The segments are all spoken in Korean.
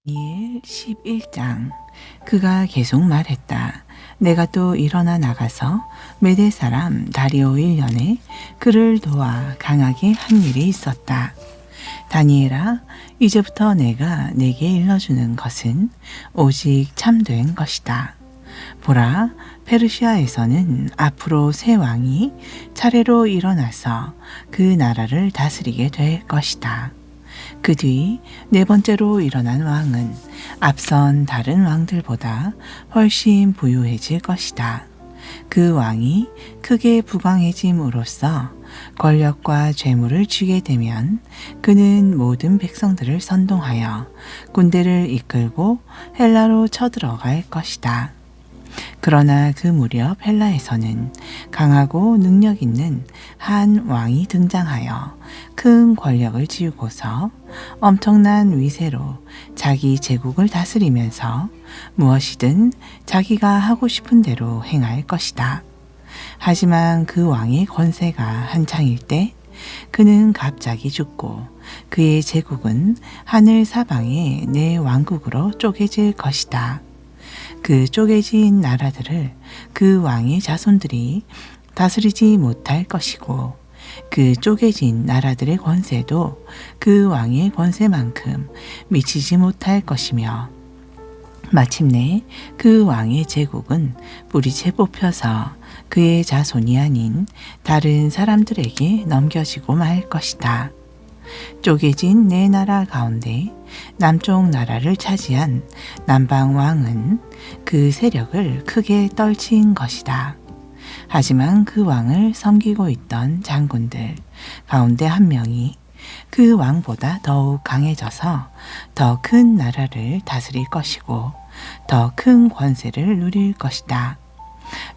다니엘 11장. 그가 계속 말했다. 내가 또 일어나 나가서 메대 사람 다리오 1년에 그를 도와 강하게 한 일이 있었다. 다니엘아, 이제부터 내가 네게 일러주는 것은 오직 참된 것이다. 보라, 페르시아에서는 앞으로 세 왕이 차례로 일어나서 그 나라를 다스리게 될 것이다. 그 뒤 네 번째로 일어난 왕은 앞선 다른 왕들보다 훨씬 부유해질 것이다. 그 왕이 크게 부강해짐으로써 권력과 재물을 쥐게 되면 그는 모든 백성들을 선동하여 군대를 이끌고 헬라로 쳐들어갈 것이다. 그러나 그 무렵 헬라에서는 강하고 능력 있는 한 왕이 등장하여 큰 권력을 쥐고서 엄청난 위세로 자기 제국을 다스리면서 무엇이든 자기가 하고 싶은 대로 행할 것이다. 하지만 그 왕의 권세가 한창일 때 그는 갑자기 죽고 그의 제국은 하늘 사방의 네 왕국으로 쪼개질 것이다. 그 쪼개진 나라들을 그 왕의 자손들이 다스리지 못할 것이고 그 쪼개진 나라들의 권세도 그 왕의 권세만큼 미치지 못할 것이며 마침내 그 왕의 제국은 뿌리채 뽑혀서 그의 자손이 아닌 다른 사람들에게 넘겨지고 말 것이다. 쪼개진 네 나라 가운데 남쪽 나라를 차지한 남방 왕은 그 세력을 크게 떨친 것이다. 하지만 그 왕을 섬기고 있던 장군들 가운데 한 명이 그 왕보다 더욱 강해져서 더 큰 나라를 다스릴 것이고 더 큰 권세를 누릴 것이다.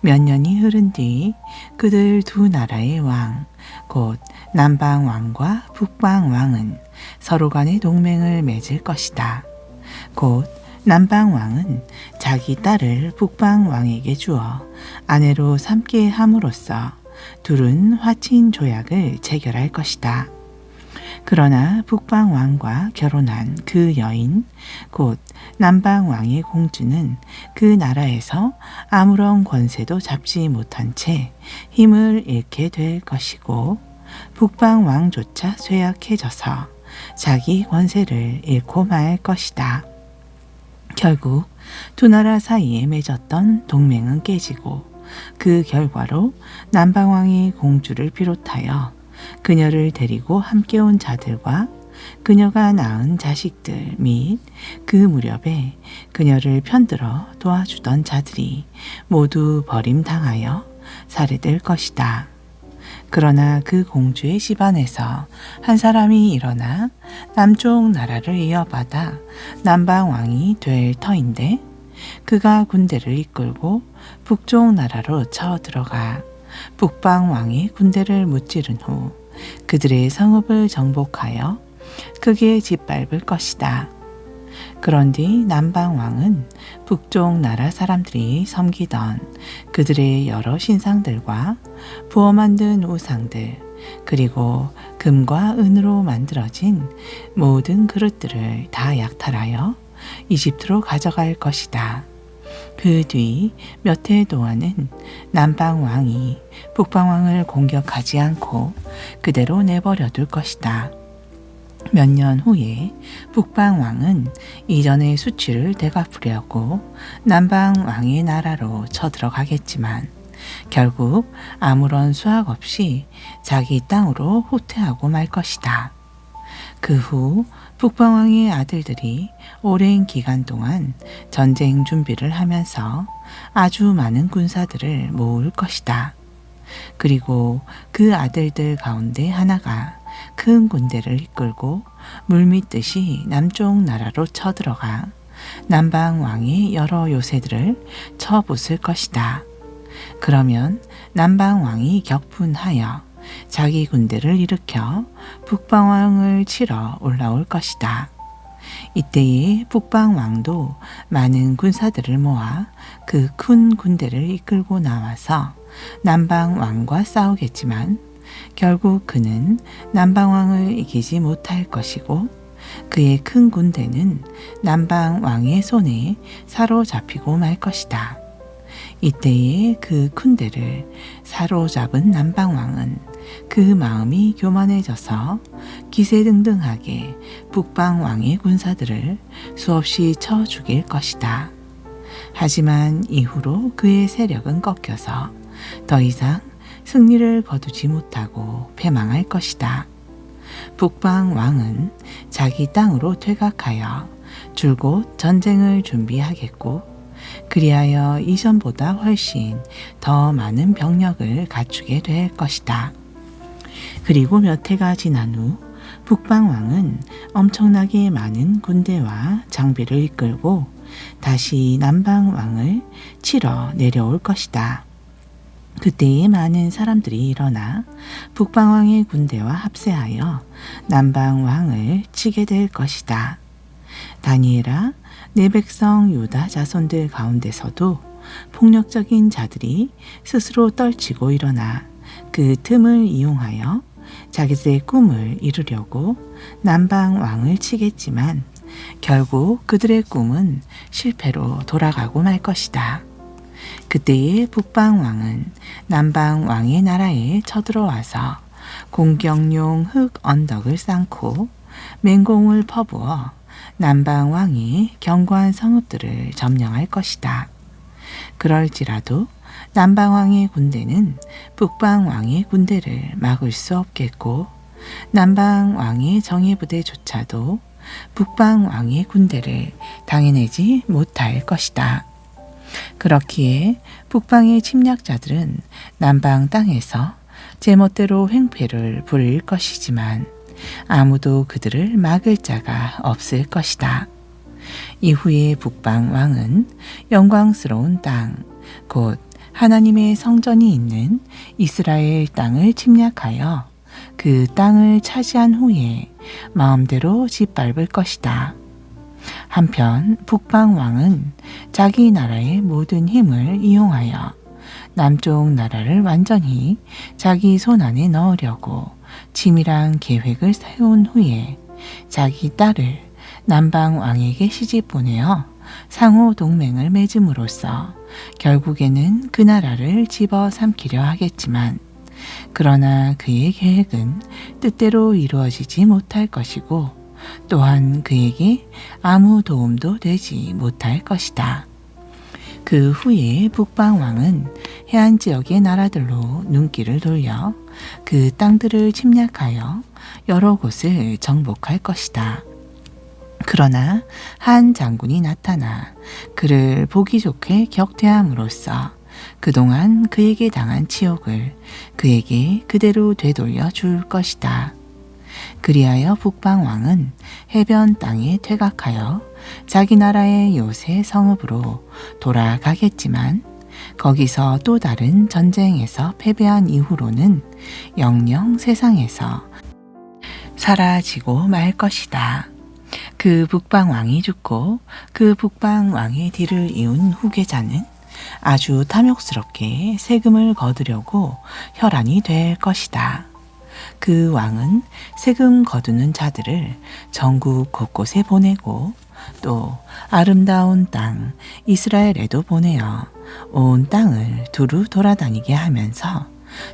몇 년이 흐른 뒤 그들 두 나라의 왕, 곧 남방 왕과 북방 왕은 서로 간의 동맹을 맺을 것이다. 곧 남방 왕은 자기 딸을 북방 왕에게 주어 아내로 삼게 함으로써 둘은 화친 조약을 체결할 것이다. 그러나 북방 왕과 결혼한 그 여인, 곧 남방 왕의 공주는 그 나라에서 아무런 권세도 잡지 못한 채 힘을 잃게 될 것이고 북방 왕조차 쇠약해져서 자기 권세를 잃고 말 것이다. 결국 두 나라 사이에 맺었던 동맹은 깨지고 그 결과로 남방왕이 공주를 비롯하여 그녀를 데리고 함께 온 자들과 그녀가 낳은 자식들 및 그 무렵에 그녀를 편들어 도와주던 자들이 모두 버림당하여 살해될 것이다. 그러나 그 공주의 집안에서 한 사람이 일어나 남쪽 나라를 이어받아 남방 왕이 될 터인데 그가 군대를 이끌고 북쪽 나라로 쳐들어가 북방 왕이 군대를 무찌른 후 그들의 성읍을 정복하여 크게 짓밟을 것이다. 그런 뒤 남방 왕은 북쪽 나라 사람들이 섬기던 그들의 여러 신상들과 부어 만든 우상들 그리고 금과 은으로 만들어진 모든 그릇들을 다 약탈하여 이집트로 가져갈 것이다. 그 뒤 몇 해 동안은 남방 왕이 북방 왕을 공격하지 않고 그대로 내버려 둘 것이다. 몇 년 후에 북방 왕은 이전의 수치를 되갚으려고 남방 왕의 나라로 쳐들어가겠지만 결국 아무런 수학 없이 자기 땅으로 후퇴하고 말 것이다. 그 후 북방 왕의 아들들이 오랜 기간 동안 전쟁 준비를 하면서 아주 많은 군사들을 모을 것이다. 그리고 그 아들들 가운데 하나가 큰 군대를 이끌고 물밀듯이 남쪽 나라로 쳐들어가 남방 왕의 여러 요새들을 쳐부술 것이다. 그러면 남방 왕이 격분하여 자기 군대를 일으켜 북방 왕을 치러 올라올 것이다. 이때에 북방 왕도 많은 군사들을 모아 그 큰 군대를 이끌고 나와서 남방 왕과 싸우겠지만 결국 그는 남방 왕을 이기지 못할 것이고 그의 큰 군대는 남방 왕의 손에 사로잡히고 말 것이다. 이때에 그 군대를 사로잡은 남방 왕은 그 마음이 교만해져서 기세등등하게 북방 왕의 군사들을 수없이 쳐 죽일 것이다. 하지만 이후로 그의 세력은 꺾여서 더 이상 승리를 거두지 못하고 패망할 것이다. 북방 왕은 자기 땅으로 퇴각하여 줄곧 전쟁을 준비하겠고, 그리하여 이전보다 훨씬 더 많은 병력을 갖추게 될 것이다. 그리고 몇 해가 지난 후 북방 왕은 엄청나게 많은 군대와 장비를 이끌고 다시 남방 왕을 치러 내려올 것이다. 그때에 많은 사람들이 일어나 북방 왕의 군대와 합세하여 남방 왕을 치게 될 것이다. 다니엘아, 내 백성 유다 자손들 가운데서도 폭력적인 자들이 스스로 떨치고 일어나 그 틈을 이용하여 자기들의 꿈을 이루려고 남방 왕을 치겠지만 결국 그들의 꿈은 실패로 돌아가고 말 것이다. 그때의 북방 왕은 남방 왕의 나라에 쳐들어와서 공격용 흙 언덕을 쌓고 맹공을 퍼부어 남방 왕이 견고한 성읍들을 점령할 것이다. 그럴지라도 남방 왕의 군대는 북방 왕의 군대를 막을 수 없겠고, 남방 왕의 정예부대조차도 북방 왕의 군대를 당해내지 못할 것이다. 그렇기에 북방의 침략자들은 남방 땅에서 제멋대로 횡패를 부릴 것이지만 아무도 그들을 막을 자가 없을 것이다. 이후에 북방 왕은 영광스러운 땅, 곧 하나님의 성전이 있는 이스라엘 땅을 침략하여 그 땅을 차지한 후에 마음대로 짓밟을 것이다. 한편 북방 왕은 자기 나라의 모든 힘을 이용하여 남쪽 나라를 완전히 자기 손안에 넣으려고 치밀한 계획을 세운 후에 자기 딸을 남방 왕에게 시집 보내어 상호 동맹을 맺음으로써 결국에는 그 나라를 집어삼키려 하겠지만, 그러나 그의 계획은 뜻대로 이루어지지 못할 것이고 또한 그에게 아무 도움도 되지 못할 것이다. 그 후에 북방 왕은 해안 지역의 나라들로 눈길을 돌려 그 땅들을 침략하여 여러 곳을 정복할 것이다. 그러나 한 장군이 나타나 그를 보기 좋게 격퇴함으로써 그동안 그에게 당한 치욕을 그에게 그대로 되돌려 줄 것이다. 그리하여 북방 왕은 해변 땅에 퇴각하여 자기 나라의 요새 성읍으로 돌아가겠지만, 거기서 또 다른 전쟁에서 패배한 이후로는 영영 세상에서 사라지고 말 것이다. 그 북방 왕이 죽고 그 북방 왕의 뒤를 이은 후계자는 아주 탐욕스럽게 세금을 거두려고 혈안이 될 것이다. 그 왕은 세금 거두는 자들을 전국 곳곳에 보내고 또 아름다운 땅 이스라엘에도 보내어 온 땅을 두루 돌아다니게 하면서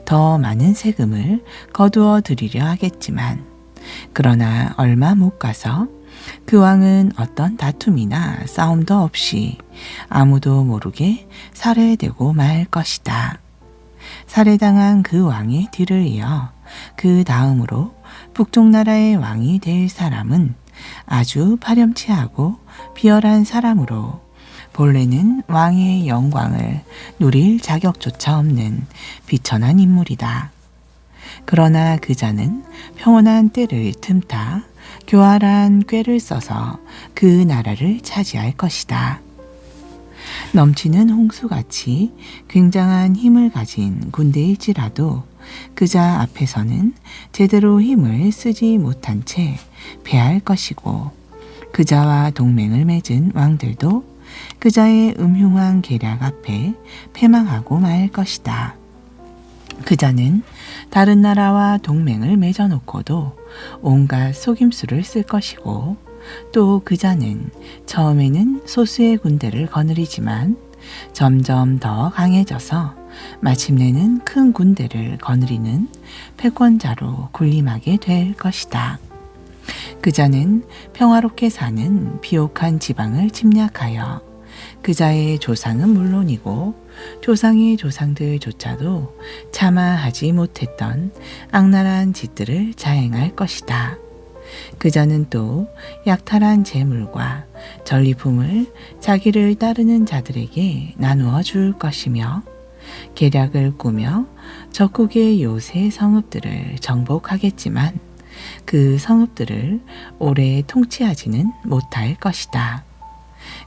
더 많은 세금을 거두어 드리려 하겠지만, 그러나 얼마 못 가서 그 왕은 어떤 다툼이나 싸움도 없이 아무도 모르게 살해되고 말 것이다. 살해당한 그 왕의 뒤를 이어 그 다음으로 북쪽 나라의 왕이 될 사람은 아주 파렴치하고 비열한 사람으로 본래는 왕의 영광을 누릴 자격조차 없는 비천한 인물이다. 그러나 그 자는 평온한 때를 틈타 교활한 꾀를 써서 그 나라를 차지할 것이다. 넘치는 홍수같이 굉장한 힘을 가진 군대일지라도 그자 앞에서는 제대로 힘을 쓰지 못한 채 패할 것이고, 그자와 동맹을 맺은 왕들도 그자의 음흉한 계략 앞에 패망하고 말 것이다. 그자는 다른 나라와 동맹을 맺어놓고도 온갖 속임수를 쓸 것이고, 또 그자는 처음에는 소수의 군대를 거느리지만 점점 더 강해져서 마침내는 큰 군대를 거느리는 패권자로 군림하게 될 것이다. 그자는 평화롭게 사는 비옥한 지방을 침략하여 그자의 조상은 물론이고 조상의 조상들조차도 차마 하지 못했던 악랄한 짓들을 자행할 것이다. 그자는 또 약탈한 재물과 전리품을 자기를 따르는 자들에게 나누어 줄 것이며, 계략을 꾸며 적국의 요새 성읍들을 정복하겠지만 그 성읍들을 오래 통치하지는 못할 것이다.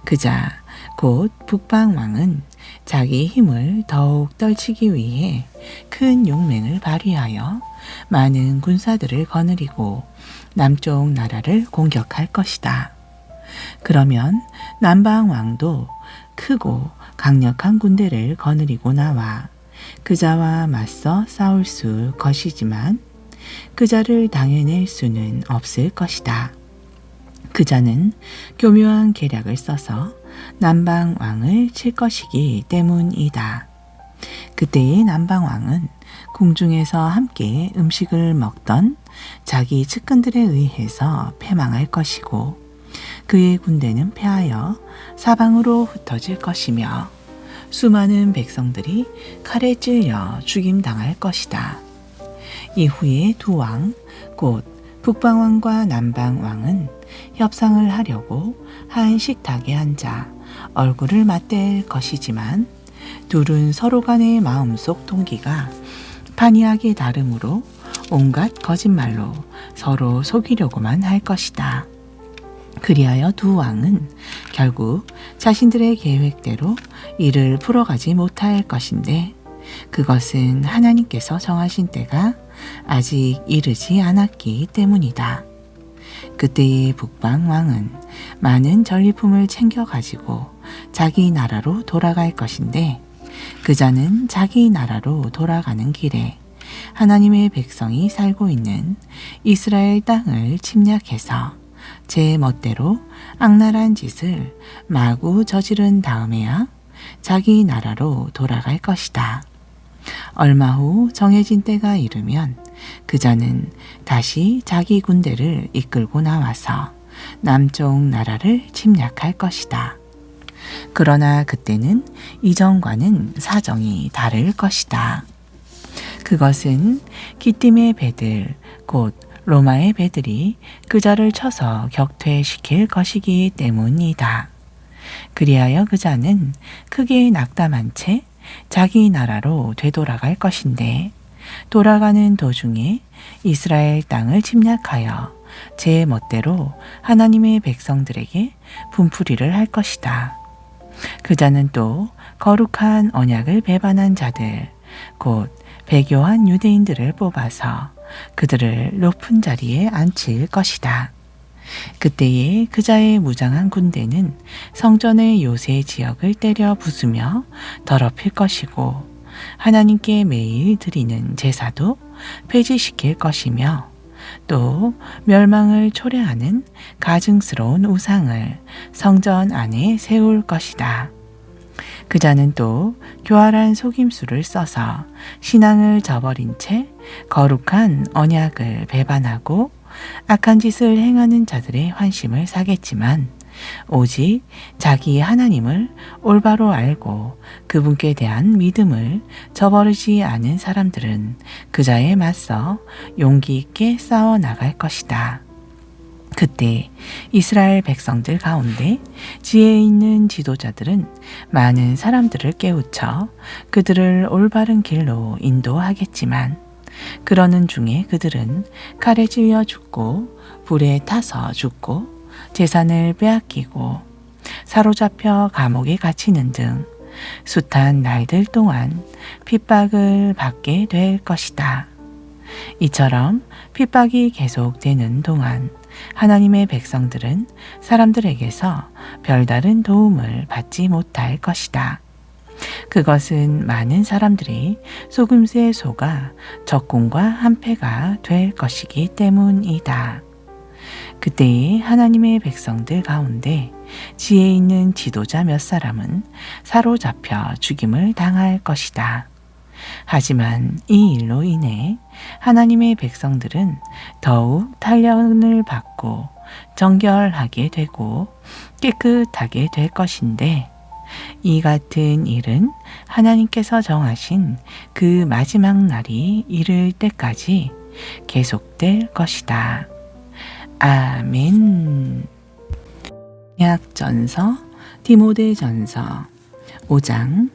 그자 곧 북방왕은 자기 힘을 더욱 떨치기 위해 큰 용맹을 발휘하여 많은 군사들을 거느리고 남쪽 나라를 공격할 것이다. 그러면 남방왕도 크고 강력한 군대를 거느리고 나와 그자와 맞서 싸울 수 것이지만 그자를 당해낼 수는 없을 것이다. 그자는 교묘한 계략을 써서 남방왕을 칠 것이기 때문이다. 그때의 남방왕은 궁중에서 함께 음식을 먹던 자기 측근들에 의해서 패망할 것이고, 그의 군대는 패하여 사방으로 흩어질 것이며 수많은 백성들이 칼에 찔려 죽임당할 것이다. 이후에 두 왕, 곧 북방왕과 남방왕은 협상을 하려고 한 식탁에 앉아 얼굴을 맞댈 것이지만 둘은 서로 간의 마음속 동기가 판이하게 다르므로 온갖 거짓말로 서로 속이려고만 할 것이다. 그리하여 두 왕은 결국 자신들의 계획대로 일을 풀어가지 못할 것인데, 그것은 하나님께서 정하신 때가 아직 이르지 않았기 때문이다. 그때의 북방왕은 많은 전리품을 챙겨가지고 자기 나라로 돌아갈 것인데, 그자는 자기 나라로 돌아가는 길에 하나님의 백성이 살고 있는 이스라엘 땅을 침략해서 제 멋대로 악랄한 짓을 마구 저지른 다음에야 자기 나라로 돌아갈 것이다. 얼마 후 정해진 때가 이르면 그자는 다시 자기 군대를 이끌고 나와서 남쪽 나라를 침략할 것이다. 그러나 그때는 이전과는 사정이 다를 것이다. 그것은 기띔의 배들, 곧 로마의 배들이 그자를 쳐서 격퇴시킬 것이기 때문이다. 그리하여 그자는 크게 낙담한 채 자기 나라로 되돌아갈 것인데, 돌아가는 도중에 이스라엘 땅을 침략하여 제 멋대로 하나님의 백성들에게 분풀이를 할 것이다. 그자는 또 거룩한 언약을 배반한 자들, 곧 배교한 유대인들을 뽑아서 그들을 높은 자리에 앉힐 것이다. 그때에 그자의 무장한 군대는 성전의 요새 지역을 때려 부수며 더럽힐 것이고, 하나님께 매일 드리는 제사도 폐지시킬 것이며, 또 멸망을 초래하는 가증스러운 우상을 성전 안에 세울 것이다. 그자는 또 교활한 속임수를 써서 신앙을 저버린 채 거룩한 언약을 배반하고 악한 짓을 행하는 자들의 환심을 사겠지만, 오직 자기 하나님을 올바로 알고 그분께 대한 믿음을 저버리지 않은 사람들은 그자에 맞서 용기 있게 싸워 나갈 것이다. 그때 이스라엘 백성들 가운데 지혜 있는 지도자들은 많은 사람들을 깨우쳐 그들을 올바른 길로 인도하겠지만, 그러는 중에 그들은 칼에 찔려 죽고 불에 타서 죽고 재산을 빼앗기고 사로잡혀 감옥에 갇히는 등 숱한 날들 동안 핍박을 받게 될 것이다. 이처럼 핍박이 계속되는 동안 하나님의 백성들은 사람들에게서 별다른 도움을 받지 못할 것이다. 그것은 많은 사람들이 속임수에 속아 적군과 한패가 될 것이기 때문이다. 그때의 하나님의 백성들 가운데 지혜 있는 지도자 몇 사람은 사로잡혀 죽임을 당할 것이다. 하지만 이 일로 인해 하나님의 백성들은 더욱 단련을 받고 정결하게 되고 깨끗하게 될 것인데, 이 같은 일은 하나님께서 정하신 그 마지막 날이 이를 때까지 계속될 것이다. 아멘. 약전서 디모데전서 5장.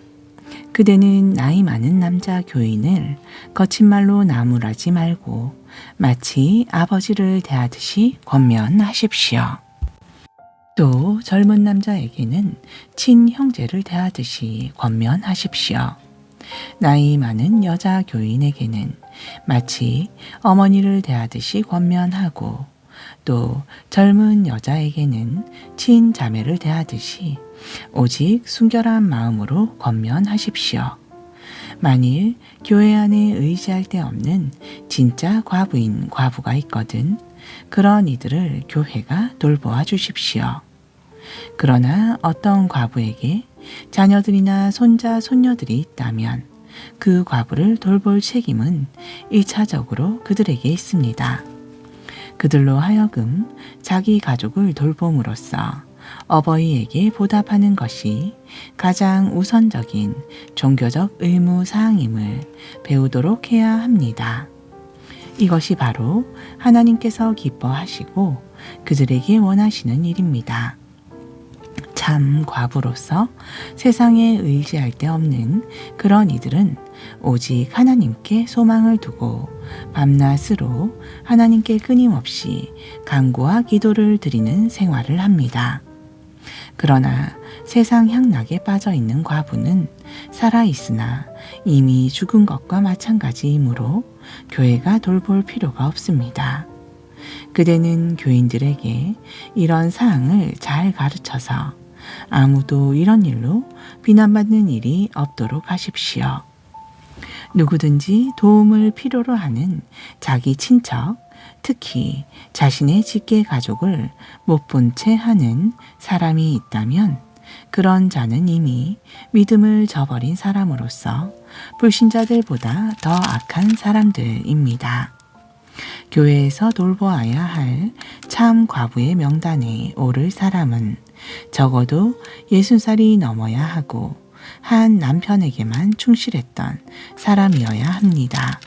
그대는 나이 많은 남자 교인을 거친 말로 나무라지 말고 마치 아버지를 대하듯이 권면하십시오. 또 젊은 남자에게는 친형제를 대하듯이 권면하십시오. 나이 많은 여자 교인에게는 마치 어머니를 대하듯이 권면하고, 또 젊은 여자에게는 친자매를 대하듯이 오직 순결한 마음으로 권면하십시오. 만일 교회 안에 의지할 데 없는 진짜 과부인 과부가 있거든 그런 이들을 교회가 돌보아 주십시오. 그러나 어떤 과부에게 자녀들이나 손자 손녀들이 있다면 그 과부를 돌볼 책임은 1차적으로 그들에게 있습니다. 그들로 하여금 자기 가족을 돌봄으로써 어버이에게 보답하는 것이 가장 우선적인 종교적 의무사항임을 배우도록 해야 합니다. 이것이 바로 하나님께서 기뻐하시고 그들에게 원하시는 일입니다. 참 과부로서 세상에 의지할 데 없는 그런 이들은 오직 하나님께 소망을 두고 밤낮으로 하나님께 끊임없이 간구와 기도를 드리는 생활을 합니다. 그러나 세상 향락에 빠져 있는 과부는 살아있으나 이미 죽은 것과 마찬가지이므로 교회가 돌볼 필요가 없습니다. 그대는 교인들에게 이런 사항을 잘 가르쳐서 아무도 이런 일로 비난받는 일이 없도록 하십시오. 누구든지 도움을 필요로 하는 자기 친척, 특히 자신의 직계 가족을 못 본 채 하는 사람이 있다면 그런 자는 이미 믿음을 저버린 사람으로서 불신자들보다 더 악한 사람들입니다. 교회에서 돌보아야 할 참 과부의 명단에 오를 사람은 적어도 60살이 넘어야 하고 한 남편에게만 충실했던 사람이어야 합니다.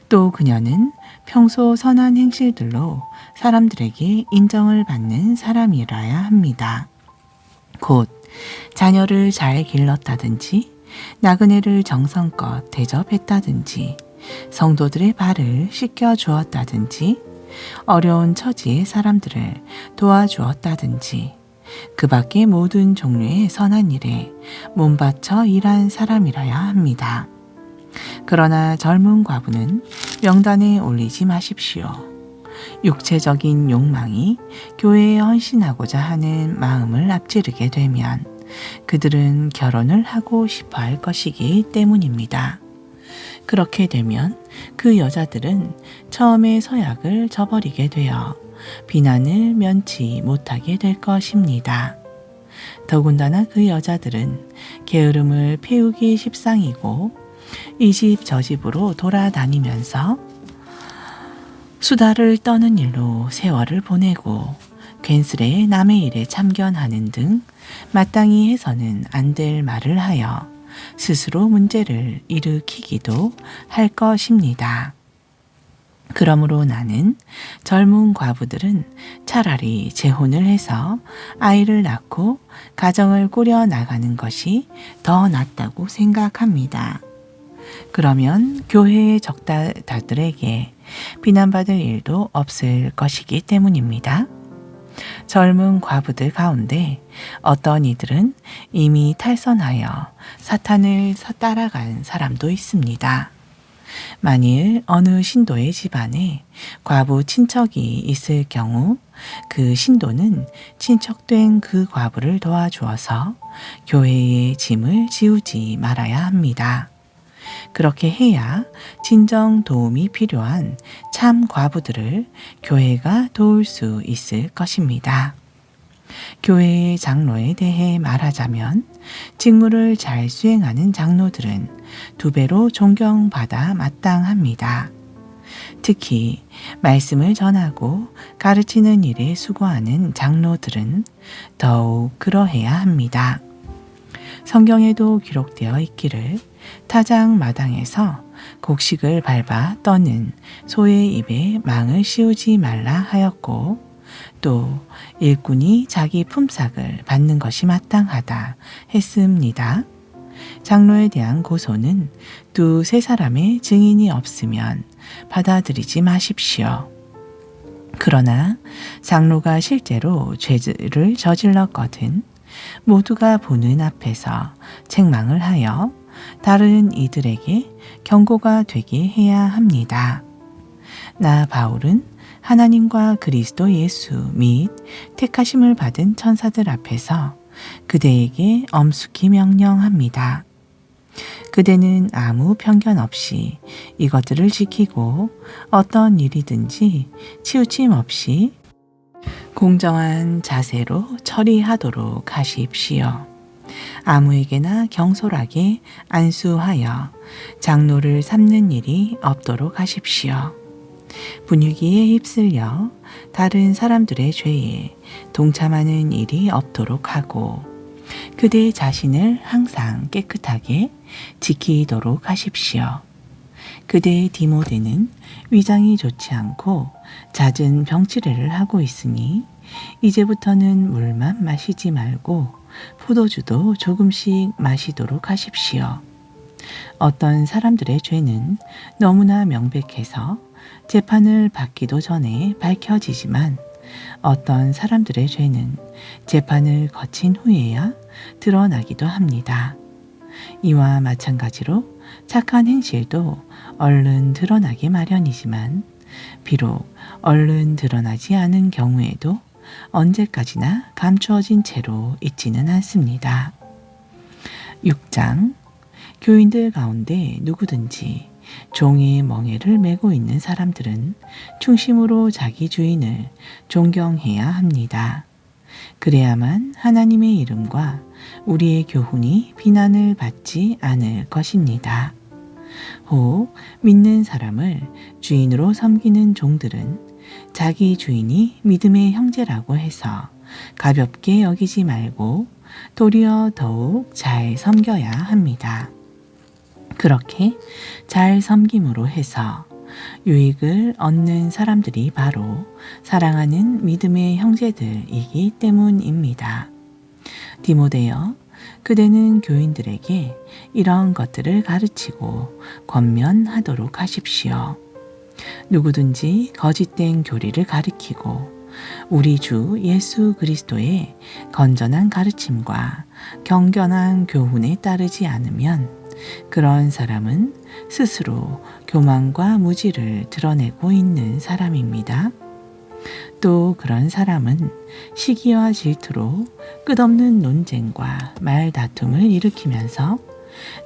또 그녀는 평소 선한 행실들로 사람들에게 인정을 받는 사람이라야 합니다. 곧 자녀를 잘 길렀다든지 나그네를 정성껏 대접했다든지 성도들의 발을 씻겨 주었다든지 어려운 처지의 사람들을 도와주었다든지 그 밖의 모든 종류의 선한 일에 몸바쳐 일한 사람이라야 합니다. 그러나 젊은 과부는 명단에 올리지 마십시오. 육체적인 욕망이 교회에 헌신하고자 하는 마음을 앞지르게 되면 그들은 결혼을 하고 싶어 할 것이기 때문입니다. 그렇게 되면 그 여자들은 처음에 서약을 저버리게 되어 비난을 면치 못하게 될 것입니다. 더군다나 그 여자들은 게으름을 피우기 십상이고 이 집 저 집으로 돌아다니면서 수다를 떠는 일로 세월을 보내고 괜스레 남의 일에 참견하는 등 마땅히 해서는 안 될 말을 하여 스스로 문제를 일으키기도 할 것입니다. 그러므로 나는 젊은 과부들은 차라리 재혼을 해서 아이를 낳고 가정을 꾸려 나가는 것이 더 낫다고 생각합니다. 그러면 교회의 적다들에게 비난받을 일도 없을 것이기 때문입니다. 젊은 과부들 가운데 어떤 이들은 이미 탈선하여 사탄을 따라간 사람도 있습니다. 만일 어느 신도의 집안에 과부 친척이 있을 경우 그 신도는 친척된 그 과부를 도와주어서 교회의 짐을 지우지 말아야 합니다. 그렇게 해야 진정 도움이 필요한 참 과부들을 교회가 도울 수 있을 것입니다. 교회의 장로에 대해 말하자면 직무를 잘 수행하는 장로들은 2배로 존경받아 마땅합니다. 특히 말씀을 전하고 가르치는 일에 수고하는 장로들은 더욱 그러해야 합니다. 성경에도 기록되어 있기를 타작 마당에서 곡식을 밟아 떠는 소의 입에 망을 씌우지 말라 하였고, 또 일꾼이 자기 품삯을 받는 것이 마땅하다 했습니다. 장로에 대한 고소는 2-3 사람의 증인이 없으면 받아들이지 마십시오. 그러나 장로가 실제로 죄를 저질렀거든 모두가 보는 앞에서 책망을 하여 다른 이들에게 경고가 되게 해야 합니다. 나 바울은 하나님과 그리스도 예수 및 택하심을 받은 천사들 앞에서 그대에게 엄숙히 명령합니다. 그대는 아무 편견 없이 이것들을 지키고 어떤 일이든지 치우침 없이 공정한 자세로 처리하도록 하십시오. 아무에게나 경솔하게 안수하여 장로를 삼는 일이 없도록 하십시오. 분위기에 휩쓸려 다른 사람들의 죄에 동참하는 일이 없도록 하고 그대 자신을 항상 깨끗하게 지키도록 하십시오. 그대의 디모데는 위장이 좋지 않고 잦은 병치레를 하고 있으니 이제부터는 물만 마시지 말고 포도주도 조금씩 마시도록 하십시오. 어떤 사람들의 죄는 너무나 명백해서 재판을 받기도 전에 밝혀지지만 어떤 사람들의 죄는 재판을 거친 후에야 드러나기도 합니다. 이와 마찬가지로 착한 행실도 얼른 드러나기 마련이지만 비록 얼른 드러나지 않은 경우에도 언제까지나 감추어진 채로 있지는 않습니다. 6장 교인들 가운데 누구든지 종의 멍에를 메고 있는 사람들은 충심으로 자기 주인을 존경해야 합니다. 그래야만 하나님의 이름과 우리의 교훈이 비난을 받지 않을 것입니다. 혹 믿는 사람을 주인으로 섬기는 종들은 자기 주인이 믿음의 형제라고 해서 가볍게 여기지 말고 도리어 더욱 잘 섬겨야 합니다. 그렇게 잘 섬김으로 해서 유익을 얻는 사람들이 바로 사랑하는 믿음의 형제들이기 때문입니다. 디모데여, 그대는 교인들에게 이런 것들을 가르치고 권면하도록 하십시오. 누구든지 거짓된 교리를 가리키고 우리 주 예수 그리스도의 건전한 가르침과 경건한 교훈에 따르지 않으면 그런 사람은 스스로 교만과 무지를 드러내고 있는 사람입니다. 또 그런 사람은 시기와 질투로 끝없는 논쟁과 말다툼을 일으키면서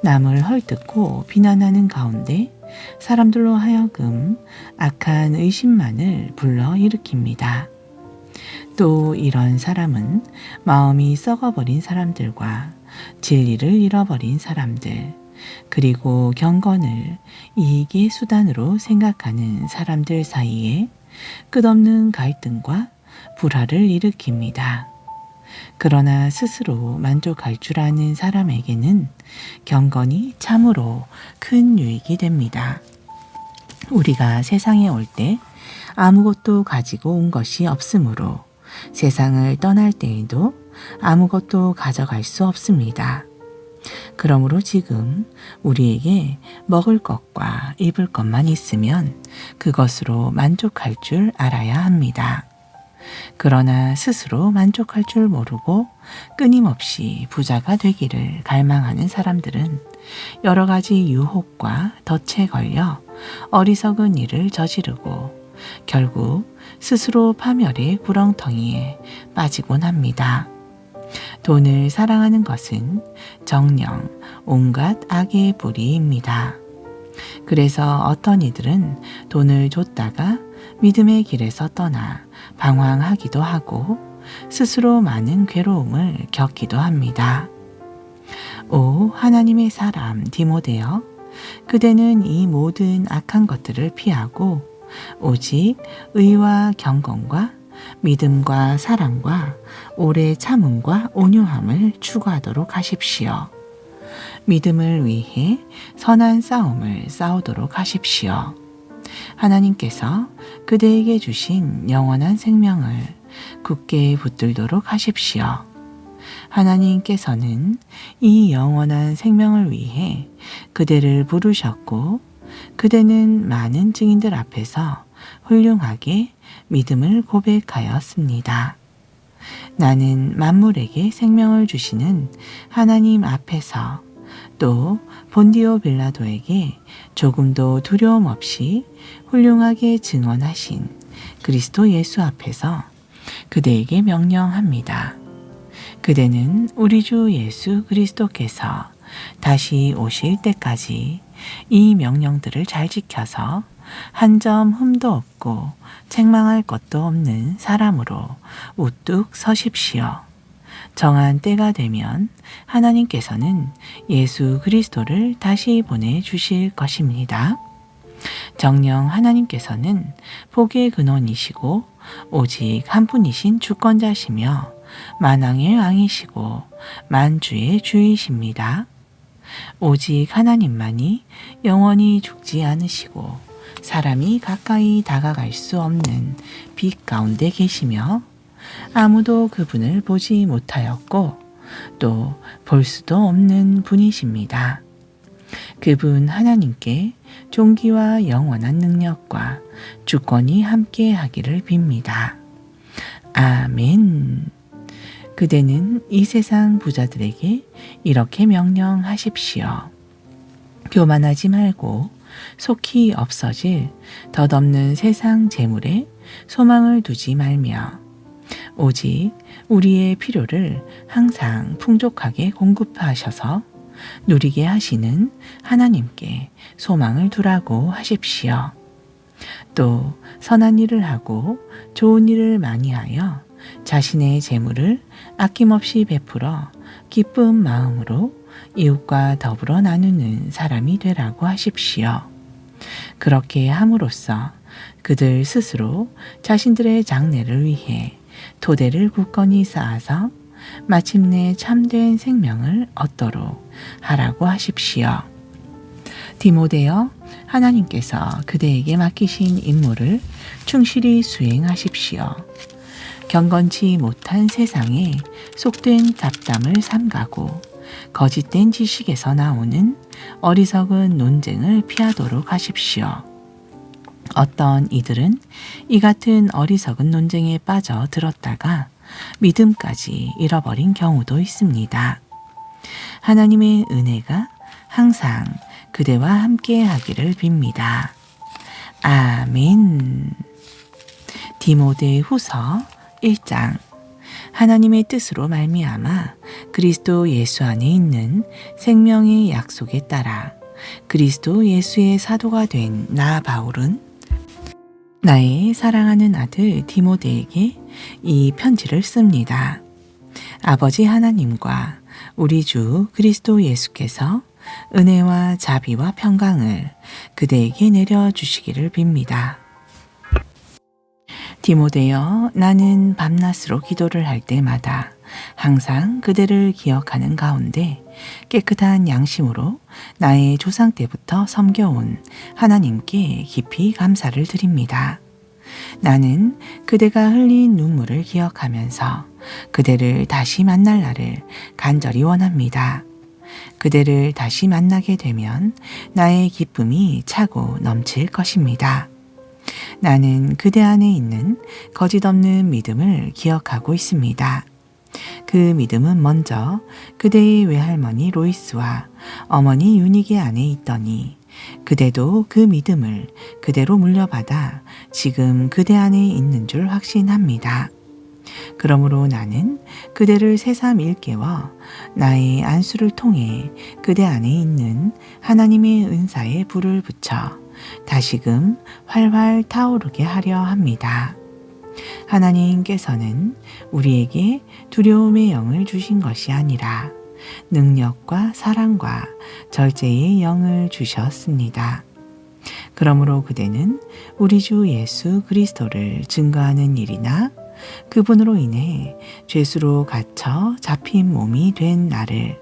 남을 헐뜯고 비난하는 가운데 사람들로 하여금 악한 의심만을 불러일으킵니다. 또 이런 사람은 마음이 썩어버린 사람들과 진리를 잃어버린 사람들, 그리고 경건을 이익의 수단으로 생각하는 사람들 사이에 끝없는 갈등과 불화를 일으킵니다. 그러나 스스로 만족할 줄 아는 사람에게는 경건이 참으로 큰 유익이 됩니다. 우리가 세상에 올 때 아무것도 가지고 온 것이 없으므로 세상을 떠날 때에도 아무것도 가져갈 수 없습니다. 그러므로 지금 우리에게 먹을 것과 입을 것만 있으면 그것으로 만족할 줄 알아야 합니다. 그러나 스스로 만족할 줄 모르고 끊임없이 부자가 되기를 갈망하는 사람들은 여러 가지 유혹과 덫에 걸려 어리석은 일을 저지르고 결국 스스로 파멸의 구렁텅이에 빠지곤 합니다. 돈을 사랑하는 것은 정녕 온갖 악의 뿌리입니다. 그래서 어떤 이들은 돈을 줬다가 믿음의 길에서 떠나 방황하기도 하고 스스로 많은 괴로움을 겪기도 합니다. 오 하나님의 사람 디모데여, 그대는 이 모든 악한 것들을 피하고 오직 의와 경건과 믿음과 사랑과 오래 참음과 온유함을 추구하도록 하십시오. 믿음을 위해 선한 싸움을 싸우도록 하십시오. 하나님께서 그대에게 주신 영원한 생명을 굳게 붙들도록 하십시오. 하나님께서는 이 영원한 생명을 위해 그대를 부르셨고 그대는 많은 증인들 앞에서 훌륭하게 믿음을 고백하였습니다. 나는 만물에게 생명을 주시는 하나님 앞에서 또 본디오 빌라도에게 조금도 두려움 없이 훌륭하게 증언하신 그리스도 예수 앞에서 그대에게 명령합니다. 그대는 우리 주 예수 그리스도께서 다시 오실 때까지 이 명령들을 잘 지켜서 한 점 흠도 없고 책망할 것도 없는 사람으로 우뚝 서십시오. 정한 때가 되면 하나님께서는 예수 그리스도를 다시 보내주실 것입니다. 정녕 하나님께서는 복의 근원이시고 오직 한 분이신 주권자시며 만왕의 왕이시고 만주의 주이십니다. 오직 하나님만이 영원히 죽지 않으시고 사람이 가까이 다가갈 수 없는 빛 가운데 계시며 아무도 그분을 보지 못하였고 또 볼 수도 없는 분이십니다. 그분 하나님께 존귀와 영원한 능력과 주권이 함께 하기를 빕니다. 아멘. 그대는 이 세상 부자들에게 이렇게 명령하십시오. 교만하지 말고 속히 없어질 덧없는 세상 재물에 소망을 두지 말며 오직 우리의 필요를 항상 풍족하게 공급하셔서 누리게 하시는 하나님께 소망을 두라고 하십시오. 또 선한 일을 하고 좋은 일을 많이 하여 자신의 재물을 아낌없이 베풀어 기쁜 마음으로 이웃과 더불어 나누는 사람이 되라고 하십시오. 그렇게 함으로써 그들 스스로 자신들의 장래를 위해 토대를 굳건히 쌓아서 마침내 참된 생명을 얻도록 하라고 하십시오. 디모데여, 하나님께서 그대에게 맡기신 임무를 충실히 수행하십시오. 경건치 못한 세상에 속된 잡담을 삼가고 거짓된 지식에서 나오는 어리석은 논쟁을 피하도록 하십시오. 어떤 이들은 이 같은 어리석은 논쟁에 빠져 들었다가 믿음까지 잃어버린 경우도 있습니다. 하나님의 은혜가 항상 그대와 함께 하기를 빕니다. 아멘. 디모데 후서 1장. 하나님의 뜻으로 말미암아 그리스도 예수 안에 있는 생명의 약속에 따라 그리스도 예수의 사도가 된 나 바울은 나의 사랑하는 아들 디모데에게 이 편지를 씁니다. 아버지 하나님과 우리 주 그리스도 예수께서 은혜와 자비와 평강을 그대에게 내려주시기를 빕니다. 디모데여, 나는 밤낮으로 기도를 할 때마다 항상 그대를 기억하는 가운데 깨끗한 양심으로 나의 조상 때부터 섬겨온 하나님께 깊이 감사를 드립니다. 나는 그대가 흘린 눈물을 기억하면서 그대를 다시 만날 날을 간절히 원합니다. 그대를 다시 만나게 되면 나의 기쁨이 차고 넘칠 것입니다. 나는 그대 안에 있는 거짓 없는 믿음을 기억하고 있습니다. 그 믿음은 먼저 그대의 외할머니 로이스와 어머니 유니게 안에 있더니 그대도 그 믿음을 그대로 물려받아 지금 그대 안에 있는 줄 확신합니다. 그러므로 나는 그대를 새삼 일깨워 나의 안수를 통해 그대 안에 있는 하나님의 은사에 불을 붙여 다시금 활활 타오르게 하려 합니다. 하나님께서는 우리에게 두려움의 영을 주신 것이 아니라 능력과 사랑과 절제의 영을 주셨습니다. 그러므로 그대는 우리 주 예수 그리스도를 증거하는 일이나 그분으로 인해 죄수로 갇혀 잡힌 몸이 된 나를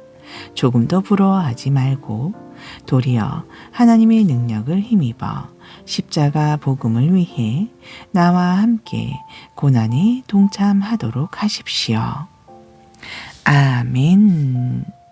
조금도 부러워하지 말고 도리어 하나님의 능력을 힘입어 십자가 복음을 위해 나와 함께 고난에 동참하도록 하십시오. 아멘.